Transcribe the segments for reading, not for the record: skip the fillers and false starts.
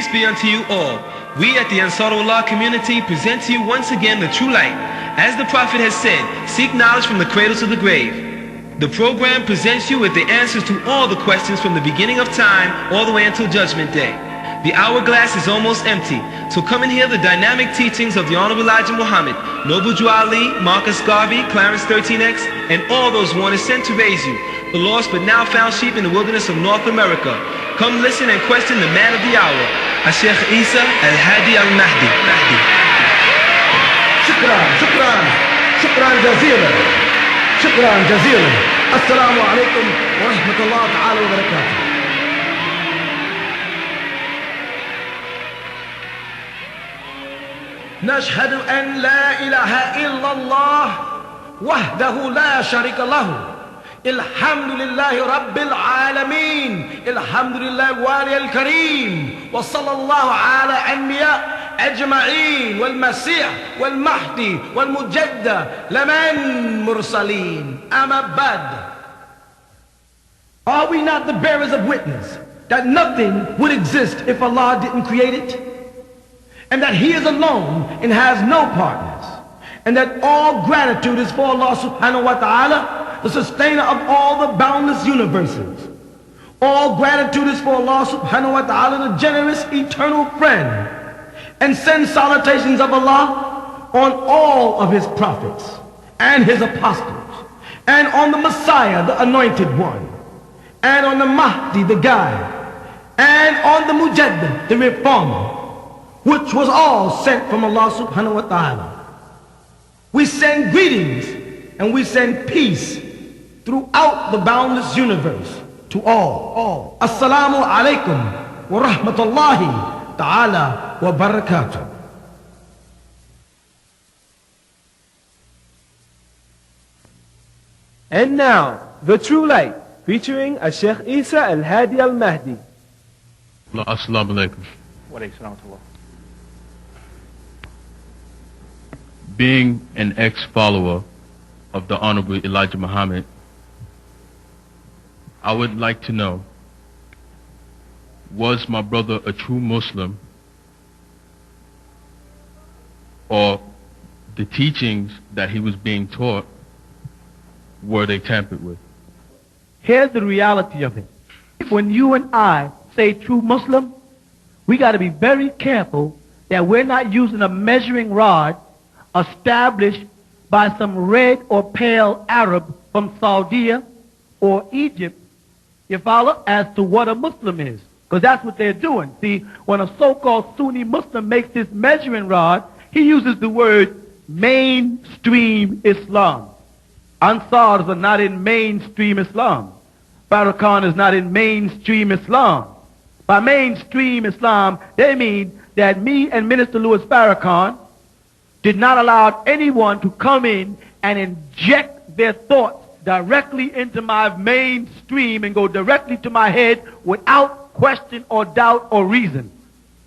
Peace be unto you all. We at the Ansarullah community present to you once again the true light. As the Prophet has said, seek knowledge from the cradle to the grave. The program presents you with the answers to all the questions from the beginning of time all the way until Judgment Day. The hourglass is almost empty, so come and hear the dynamic teachings of the Honorable Elijah Muhammad, Noble Drew Ali, Marcus Garvey, Clarence 13X, and all those one is sent to raise you, the lost but now found sheep in the wilderness of North America. Come listen and question the man of the hour, Sheikh Isa Al-Hadi Al-Mahdi. Shukran jazeelan. Assalamu alaikum wa rahmatullahi ta'ala wa barakatuh. نشهد أن لا إله إلا الله وحده لا شريك له الحمد لله رب العالمين الحمد لله الوالي الكريم وصلى الله على أنبياء أجمعين والمسيح والمهدي والمجدد لمن مرسلين أما بعد. Are we not the bearers of witness that nothing would exist if Allah didn't create it? And that He is alone and has no partners, and that all gratitude is for Allah subhanahu wa ta'ala, the sustainer of all the boundless universes. All gratitude is for Allah subhanahu wa ta'ala, the generous eternal friend, and send salutations of Allah on all of His prophets and His apostles, and on the Messiah, the anointed one, and on the Mahdi, the guide, and on the Mujaddid, the reformer, which was all sent from Allah subhanahu wa ta'ala. We send greetings and we send peace throughout the boundless universe to all. Assalamu alaikum wa rahmatullahi ta'ala wa barakatuh. And now, The True Light, featuring Sheikh Isa Al-Hadi Al-Mahdi. Assalamu alaikum. Wa alaikum assalam. Being an ex-follower of the Honorable Elijah Muhammad, I would like to know, was my brother a true Muslim, or the teachings that he was being taught, were they tampered with? Here's the reality of it. When you and I say true Muslim, we got to be very careful that we're not using a measuring rod established by some red or pale Arab from Saudi or Egypt, you follow, as to what a Muslim is. Because that's what they're doing. See, when a so-called Sunni Muslim makes this measuring rod, he uses the word mainstream Islam. Ansars are not in mainstream Islam. Farrakhan is not in mainstream Islam. By mainstream Islam, they mean that me and Minister Louis Farrakhan did not allow anyone to come in and inject their thoughts directly into my mainstream and go directly to my head without question or doubt or reason.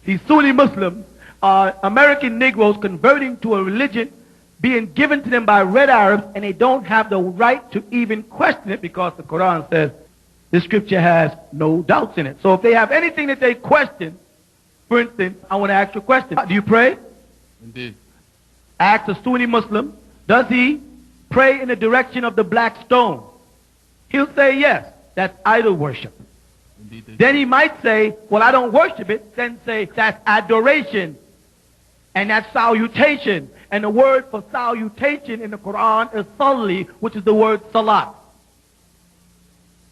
These Sunni Muslims are American Negroes converting to a religion being given to them by red Arabs, and they don't have the right to even question it because the Quran says the scripture has no doubts in it. So if they have anything that they question, for instance, I want to ask you a question. Do you pray? Indeed. Ask a Sunni Muslim, does he pray in the direction of the black stone? He'll say yes. That's idol worship. Indeed. Then he might say, well, I don't worship it. Then say, that's adoration. And that's salutation. And the word for salutation in the Quran is salli, which is the word salat.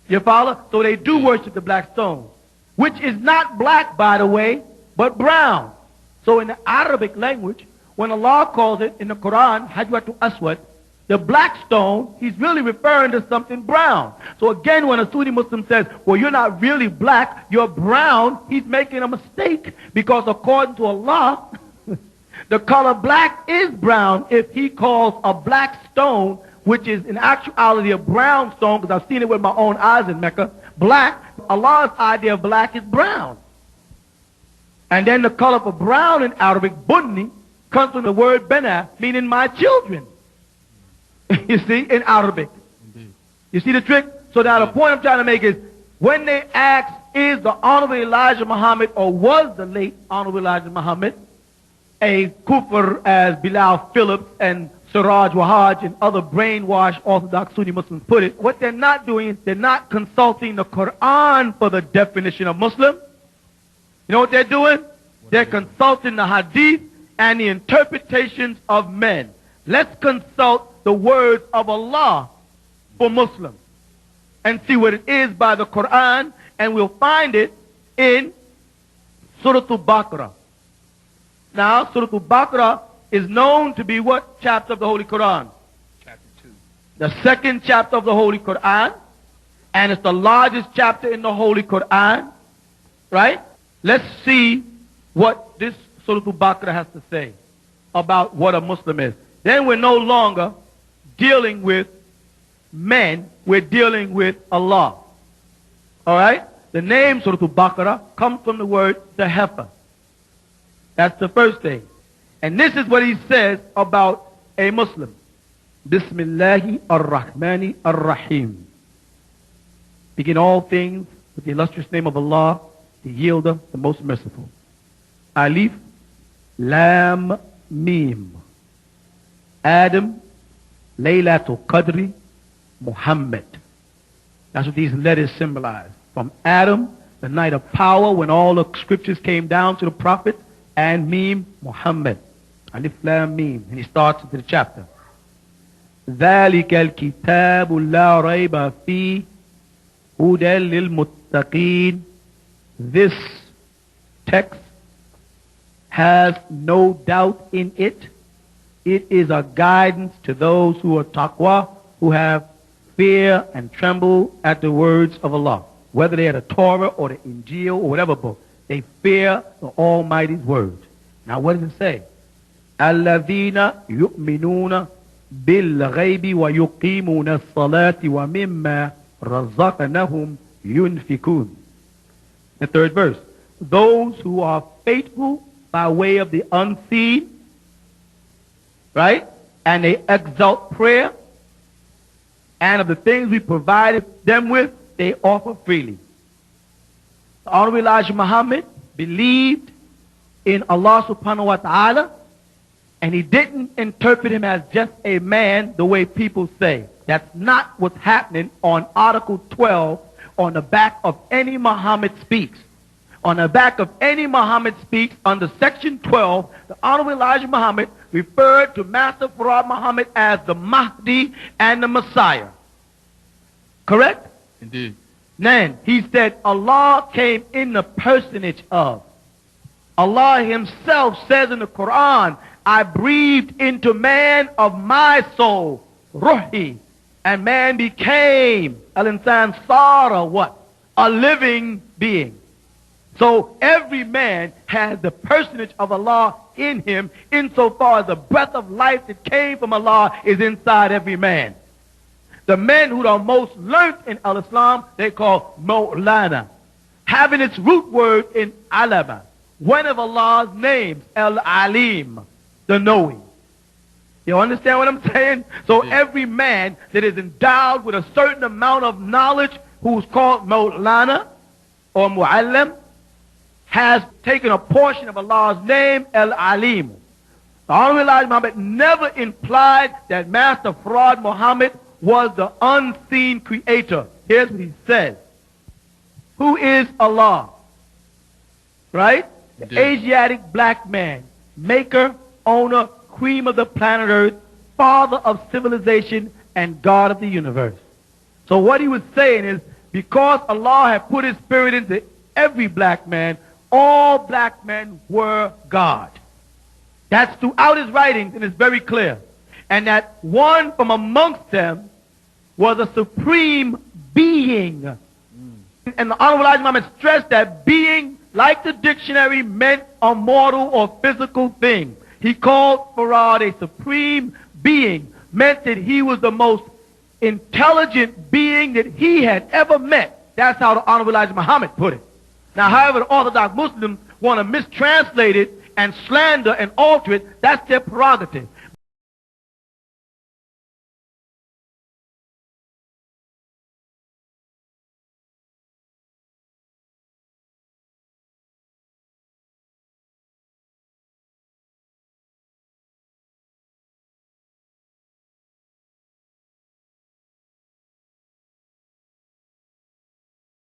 You follow? So they do worship the black stone, which is not black, by the way, but brown. So in the Arabic language, when Allah calls it in the Quran, Hajwatul Aswad, the black stone, He's really referring to something brown. So again, when a Sunni Muslim says, well, you're not really black, you're brown, he's making a mistake. Because according to Allah, the color black is brown if He calls a black stone, which is in actuality a brown stone, because I've seen it with my own eyes in Mecca, black. Allah's idea of black is brown. And then the color for brown in Arabic, bunni, comes from the word bana, meaning my children. You see, in Arabic. Indeed. You see the trick? So now the point I'm trying to make is, when they ask is the Honorable Elijah Muhammad, or was the late Honorable Elijah Muhammad, a kufr as Bilal Phillips and Siraj Wahaj and other brainwashed Orthodox Sunni Muslims put it? What they're not doing is they're not consulting the Quran for the definition of Muslim. You know what they're doing? They're consulting the Hadith and the interpretations of men. Let's consult the words of Allah for Muslims and see what it is by the Quran, and we'll find it in Surah Al-Baqarah. Now, Surah Al-Baqarah is known to be what chapter of the Holy Quran? Chapter 2. The second chapter of the Holy Quran, and it's the largest chapter in the Holy Quran, right? Let's see what this Surah Al-Baqarah has to say about what a Muslim is. Then we're no longer dealing with men, we're dealing with Allah. All right? The name Surah Al-Baqarah comes from the word the heifer. That's the first thing. And this is what he says about a Muslim. Bismillahi ar-Rahmani ar-Rahim. Begin all things with the illustrious name of Allah, the Yielder, the most merciful. Alif, Lam, Mim. Adam, Laylatul Qadri, Muhammad. That's what these letters symbolize. From Adam, the night of power when all the scriptures came down to the prophet, and Mim, Muhammad. Alif, Lam, Mim. And he starts into the chapter. ذَلِكَ الْكِتَابُ لَا رَيْبَ فِيهِ هُدًى لِلْمُتَّقِينَ. This text has no doubt in it. It is a guidance to those who are taqwa, who have fear and tremble at the words of Allah. Whether they are the Torah or the Injil or whatever book, they fear the Almighty's word. Now what does it say? الَّذِينَ يُؤْمِنُونَ بِالْغَيْبِ وَيُقِيمُونَ الصَّلَاةِ وَمِمَّا رَزَقْنَاهُمْ يُنْفِقُونَ. The third verse. Those who are faithful by way of the unseen, right? And they exalt prayer, and of the things we provided them with, they offer freely. The Honorable Elijah Muhammad believed in Allah subhanahu wa ta'ala, and he didn't interpret him as just a man the way people say. That's not what's happening on Article 12 on the back of any Muhammad speaks. On the back of any Muhammad speaks, under Section 12, the Honorable Elijah Muhammad referred to Master Farad Muhammad as the Mahdi and the Messiah. Correct? Indeed. Then he said Allah came in the personage of. Allah himself says in the Quran, I breathed into man of my soul, Ruhi, and man became, Al-Insan Sara, what? A living being. So every man has the personage of Allah in him, insofar as the breath of life that came from Allah is inside every man. The men who are most learned in Al-Islam, they call Mawlana, having its root word in Alama, one of Allah's names, Al-Alim, the knowing. You understand what I'm saying? So every man that is endowed with a certain amount of knowledge, who's called Mawlana or Mu'allim, has taken a portion of Allah's name, Al-Alim. The Honorable Elijah Muhammad never implied that Master Farad Muhammad was the unseen creator. Here's what he says. Who is Allah? Right? The Asiatic black man, maker, owner, cream of the planet Earth, father of civilization, and God of the universe. So what he was saying is, because Allah had put his spirit into every black man, all black men were God. That's throughout his writings, and it's very clear. And that one from amongst them was a supreme being. And the Honorable Elijah Muhammad stressed that being, like the dictionary, meant a mortal or physical thing. He called Farad a supreme being, meant that he was the most intelligent being that he had ever met. That's how the Honorable Elijah Muhammad put it. Now, however, the Orthodox Muslims want to mistranslate it and slander and alter it. That's their prerogative.